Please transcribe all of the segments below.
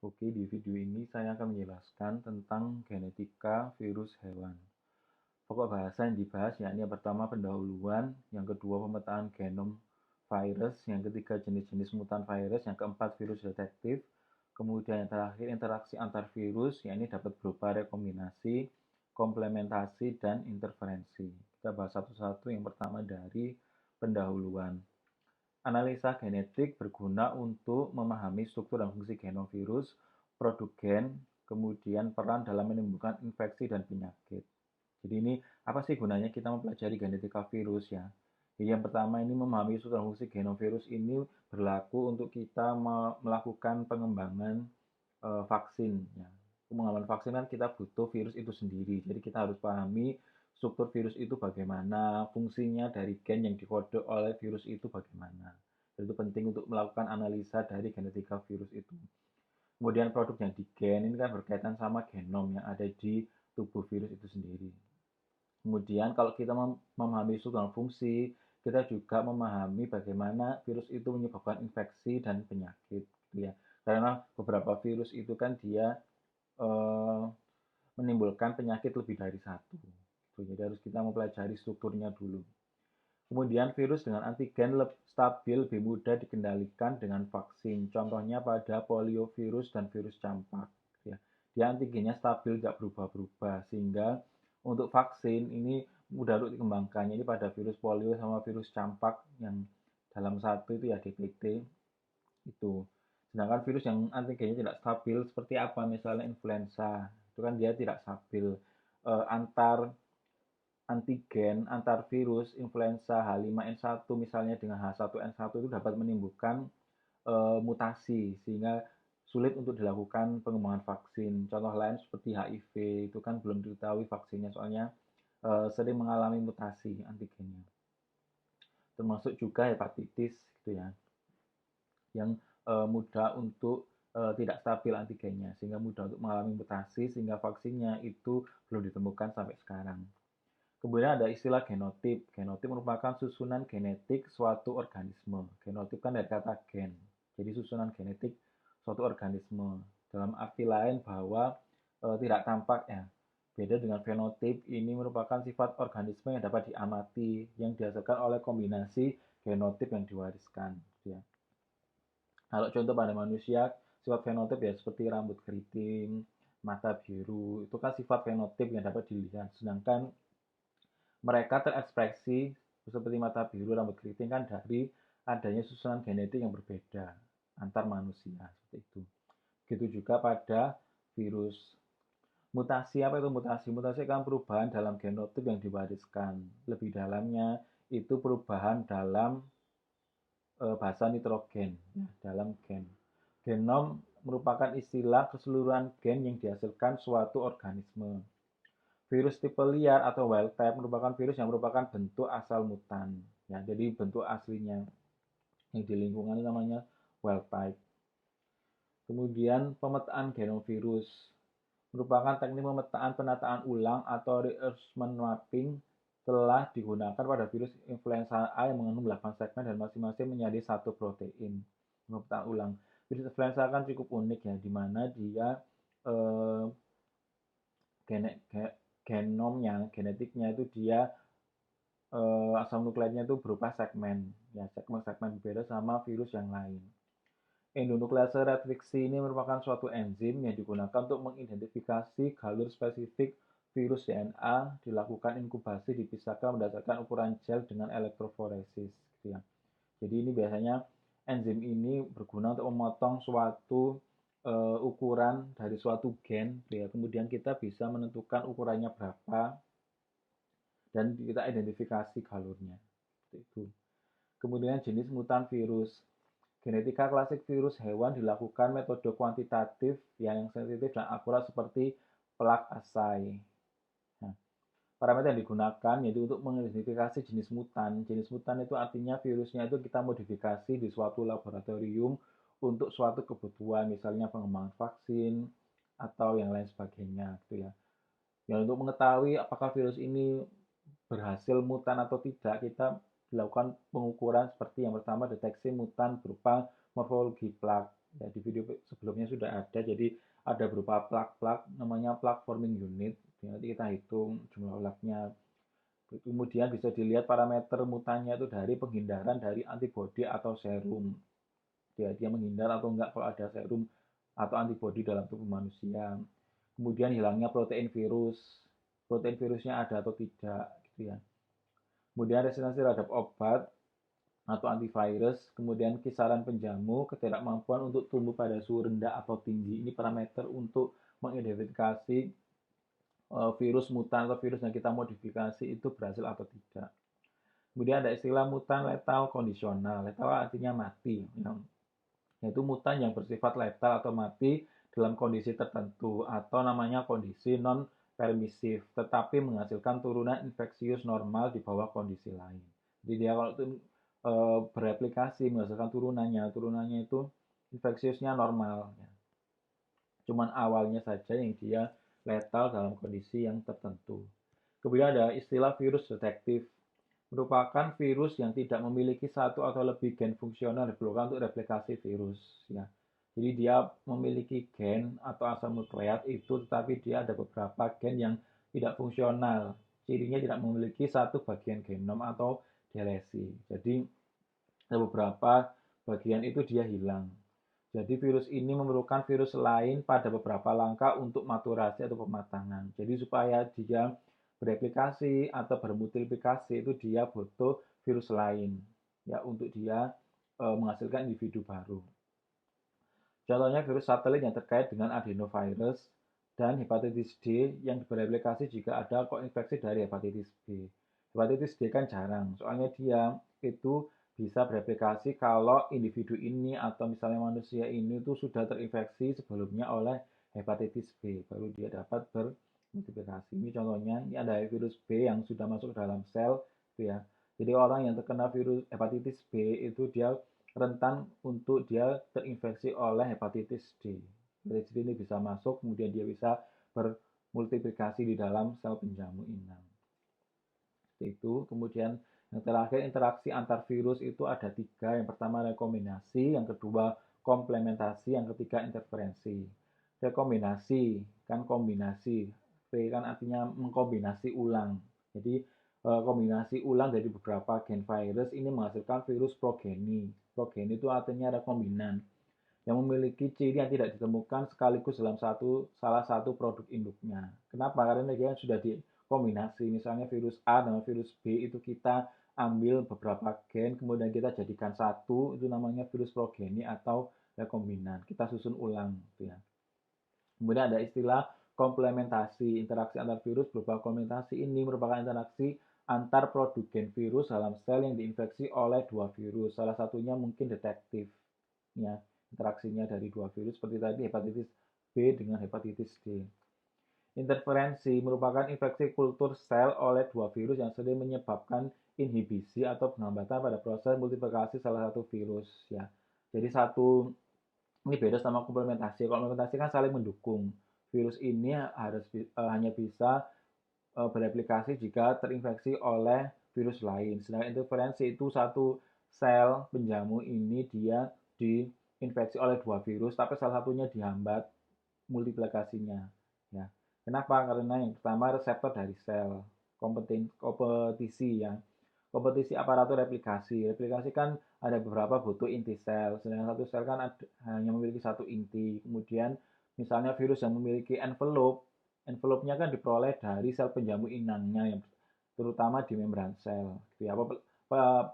Oke, di video ini saya akan menjelaskan tentang genetika virus hewan. Pokok bahasa yang dibahas yakni yang pertama pendahuluan, yang kedua pemetaan genom virus, yang ketiga jenis-jenis mutan virus, yang keempat virus detektif, kemudian yang terakhir interaksi antar virus, yakni dapat berupa rekombinasi, komplementasi, dan interferensi. Kita bahas satu-satu. Yang pertama dari pendahuluan. Analisa genetik berguna untuk memahami struktur dan fungsi genom virus, produk gen, kemudian peran dalam menimbulkan infeksi dan penyakit. Jadi ini apa sih gunanya kita mempelajari genetika virus ya? Jadi yang pertama ini memahami struktur dan fungsi genom virus ini berlaku untuk kita melakukan pengembangan vaksin ya. Pengembangan vaksin kan kita butuh virus itu sendiri. Jadi kita harus pahami struktur virus itu bagaimana, fungsinya dari gen yang dikode oleh virus itu bagaimana. Dan itu penting untuk melakukan analisa dari genetika virus itu. Kemudian produk yang di gen ini kan berkaitan sama genom yang ada di tubuh virus itu sendiri. Kemudian kalau kita memahami struktur dan fungsi, kita juga memahami bagaimana virus itu menyebabkan infeksi dan penyakit, gitu ya. Karena beberapa virus itu kan dia eh, menimbulkan penyakit lebih dari satu. Jadi harus kita mempelajari strukturnya dulu. Kemudian virus dengan antigen stabil lebih mudah dikendalikan dengan vaksin. Contohnya pada poliovirus dan virus campak. Ya. Dia antigennya stabil, tidak berubah-berubah. Sehingga untuk vaksin ini mudah untuk dikembangkan. Ini pada virus polio sama virus campak yang dalam satu itu ya DPT itu. Sedangkan virus yang antigennya tidak stabil seperti apa? Misalnya influenza. Itu kan dia tidak stabil. Antar antigen antar virus influenza H5N1 misalnya dengan H1N1 itu dapat menimbulkan mutasi sehingga sulit untuk dilakukan pengembangan vaksin. Contoh lain seperti HIV itu kan belum diketahui vaksinnya soalnya sering mengalami mutasi antigennya. Termasuk juga hepatitis gitu ya, yang mudah untuk tidak stabil antigennya sehingga mudah untuk mengalami mutasi sehingga vaksinnya itu belum ditemukan sampai sekarang. Kemudian ada istilah genotip. Genotip merupakan susunan genetik suatu organisme. Genotip kan dari kata gen. Jadi susunan genetik suatu organisme. Dalam arti lain bahwa tidak tampak ya. Beda dengan fenotip, ini merupakan sifat organisme yang dapat diamati, yang dihasilkan oleh kombinasi genotip yang diwariskan. Ya. Kalau contoh pada manusia, sifat fenotip ya seperti rambut keriting, mata biru, itu kan sifat fenotip yang dapat dilihat. Sedangkan mereka terekspresi seperti mata biru, rambut keriting kan dari adanya susunan genetik yang berbeda antar manusia seperti itu. Begitu juga pada virus. Mutasi apa itu mutasi? Mutasi kan perubahan dalam genotip yang diwariskan. Lebih dalamnya itu perubahan dalam bahasa nitrogen dalam gen. Genom merupakan istilah keseluruhan gen yang dihasilkan suatu organisme. Virus tipe liar atau wild type merupakan virus yang merupakan bentuk asal mutan. Ya, jadi bentuk aslinya yang di lingkungan namanya wild type. Kemudian pemetaan genom virus merupakan teknik pemetaan penataan ulang atau reinforcement mapping telah digunakan pada virus influenza A yang mengandung 8 segmen dan masing-masing menjadi satu protein. Pemetaan ulang. Virus influenza kan cukup unik ya, di mana dia eh, genomnya, genetiknya itu dia asam nukleotnya itu berupa segmen, ya segmen-segmen berbeda sama virus yang lain. Endonuklease retriksi ini merupakan suatu enzim yang digunakan untuk mengidentifikasi galur spesifik virus DNA, dilakukan inkubasi dipisahkan berdasarkan ukuran gel dengan elektroforesis. Gitu ya. Jadi ini biasanya enzim ini berguna untuk memotong suatu ukuran dari suatu gen, ya. Kemudian kita bisa menentukan ukurannya berapa dan kita identifikasi galurnya. Itu. Kemudian jenis mutan virus. Genetika klasik virus hewan dilakukan metode kuantitatif yang sensitif dan akurat seperti plug assay. Nah, parameter yang digunakan yaitu untuk mengidentifikasi jenis mutan. Jenis mutan itu artinya virusnya itu kita modifikasi di suatu laboratorium untuk suatu kebutuhan, misalnya pengembangan vaksin atau yang lain sebagainya, gitu ya. Yang untuk mengetahui apakah virus ini berhasil mutan atau tidak, kita dilakukan pengukuran seperti yang pertama deteksi mutan berupa morfologi plak. Ya, di video sebelumnya sudah ada, jadi ada berupa plak-plak, namanya plak forming unit. Nanti kita hitung jumlah plaknya. Kemudian bisa dilihat parameter mutannya itu dari penghindaran dari antibodi atau serum. Dia menghindar atau enggak kalau ada serum atau antibodi dalam tubuh manusia. Kemudian hilangnya protein virusnya ada atau tidak, gitu ya. Kemudian resistensi terhadap obat atau antivirus, kemudian kisaran penjamu, ketidakmampuan untuk tumbuh pada suhu rendah atau tinggi. Ini parameter untuk mengidentifikasi virus mutan atau virus yang kita modifikasi itu berhasil atau tidak. Kemudian ada istilah mutan letal kondisional. Letal artinya mati, yaitu mutan yang bersifat letal atau mati dalam kondisi tertentu atau namanya kondisi non permisif, tetapi menghasilkan turunan infeksius normal di bawah kondisi lain. Jadi dia kalau itu bereplikasi menghasilkan turunannya itu infeksiusnya normal. Cuman awalnya saja yang dia letal dalam kondisi yang tertentu. Kemudian ada istilah virus detektif, merupakan virus yang tidak memiliki satu atau lebih gen fungsional diperlukan untuk replikasi virus. Ya. Jadi dia memiliki gen atau asal nukleat itu, tetapi dia ada beberapa gen yang tidak fungsional. Cirinya tidak memiliki satu bagian genom atau delesi. Jadi ada beberapa bagian itu dia hilang. Jadi virus ini memerlukan virus lain pada beberapa langkah untuk maturasi atau pematangan. Jadi supaya dia bereplikasi atau bermultiplikasi itu dia butuh virus lain ya untuk dia menghasilkan individu baru. Contohnya virus satelit yang terkait dengan adenovirus dan hepatitis D yang bereplikasi jika ada koinfeksi dari hepatitis B. Hepatitis D kan jarang, soalnya dia itu bisa bereplikasi kalau individu ini atau misalnya manusia ini tuh sudah terinfeksi sebelumnya oleh hepatitis B, baru dia dapat bermultiplikasi. Ini contohnya, ini ada virus B yang sudah masuk ke dalam sel, gitu ya. Jadi orang yang terkena virus hepatitis B itu dia rentan untuk dia terinfeksi oleh hepatitis D. Hepatitis D ini bisa masuk, kemudian dia bisa bermultiplikasi di dalam sel penjamu inang. Seperti itu. Kemudian yang terakhir, interaksi antar virus itu ada 3. Yang pertama rekombinasi, yang kedua komplementasi, yang ketiga interferensi. Rekombinasi kan kombinasi, V kan artinya mengkombinasi ulang. Jadi kombinasi ulang dari beberapa gen virus ini menghasilkan virus progeni. Progeni itu artinya rekombinan yang memiliki ciri yang tidak ditemukan sekaligus dalam salah satu produk induknya. Kenapa? Karena dia sudah dikombinasi. Misalnya virus A dengan virus B itu kita ambil beberapa gen, kemudian kita jadikan satu, itu namanya virus progeni atau rekombinan. Kita susun ulang. Gitu ya. Kemudian ada istilah komplementasi. Interaksi antar virus berupa komplementasi ini merupakan interaksi antar produk gen virus dalam sel yang diinfeksi oleh 2 virus. Salah satunya mungkin detektif. Ya, interaksinya dari 2 virus seperti tadi hepatitis B dengan hepatitis D. Interferensi merupakan infeksi kultur sel oleh 2 virus yang sering menyebabkan inhibisi atau penghambatan pada proses multiplikasi salah satu virus. Ya, jadi ini beda sama komplementasi. Komplementasi kan saling mendukung. Virus ini hanya bisa bereplikasi jika terinfeksi oleh virus lain. Sedangkan interferensi itu satu sel penjamu ini dia diinfeksi oleh 2 virus, tapi salah satunya dihambat multiplikasinya. Ya. Kenapa? Karena yang pertama reseptor dari sel, kompetisi ya. Kompetisi aparatur replikasi. Replikasi kan ada beberapa butuh inti sel, sedangkan satu sel kan hanya memiliki satu inti. Kemudian misalnya virus yang memiliki envelope-nya kan diperoleh dari sel penjamu inangnya, yang terutama di membran sel. Gitu ya.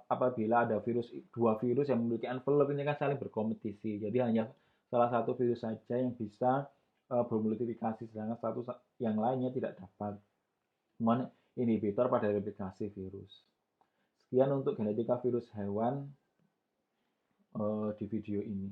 Apabila ada 2 virus yang memiliki envelope ini kan saling berkompetisi. Jadi hanya salah satu virus saja yang bisa bermultiplikasi, sedangkan satu yang lainnya tidak dapat. Inhibitor pada replikasi virus. Sekian untuk genetika virus hewan di video ini.